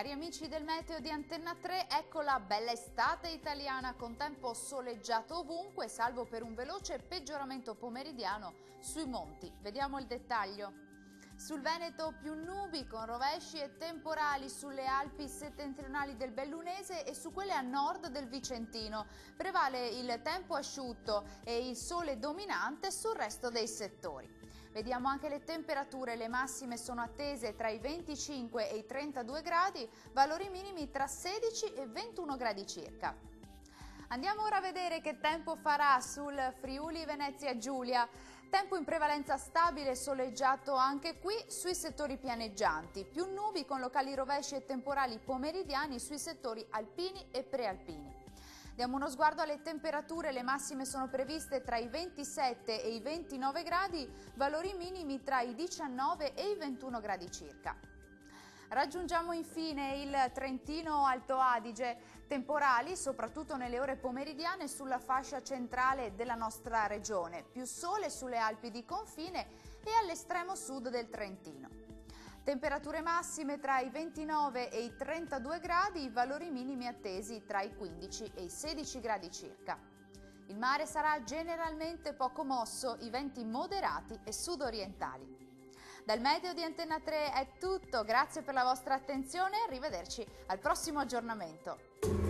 Cari amici del Meteo di Antenna 3, ecco la bella estate italiana con tempo soleggiato ovunque, salvo per un veloce peggioramento pomeridiano sui monti. Vediamo il dettaglio. Sul Veneto più nubi con rovesci e temporali sulle Alpi settentrionali del Bellunese e su quelle a nord del Vicentino. Prevale il tempo asciutto e il sole dominante sul resto dei settori. Vediamo anche le temperature, le massime sono attese tra i 25 e i 32 gradi, valori minimi tra 16 e 21 gradi circa. Andiamo ora a vedere che tempo farà sul Friuli Venezia Giulia. Tempo in prevalenza stabile e soleggiato anche qui sui settori pianeggianti, più nubi con locali rovesci e temporali pomeridiani sui settori alpini e prealpini. Diamo uno sguardo alle temperature, le massime sono previste tra i 27 e i 29 gradi, valori minimi tra i 19 e i 21 gradi circa. Raggiungiamo infine il Trentino Alto Adige, temporali soprattutto nelle ore pomeridiane sulla fascia centrale della nostra regione, più sole sulle Alpi di confine e all'estremo sud del Trentino. Temperature massime tra i 29 e i 32 gradi, valori minimi attesi tra i 15 e i 16 gradi circa. Il mare sarà generalmente poco mosso, i venti moderati e sudorientali. Dal Meteo di Antenna 3 è tutto, grazie per la vostra attenzione e arrivederci al prossimo aggiornamento.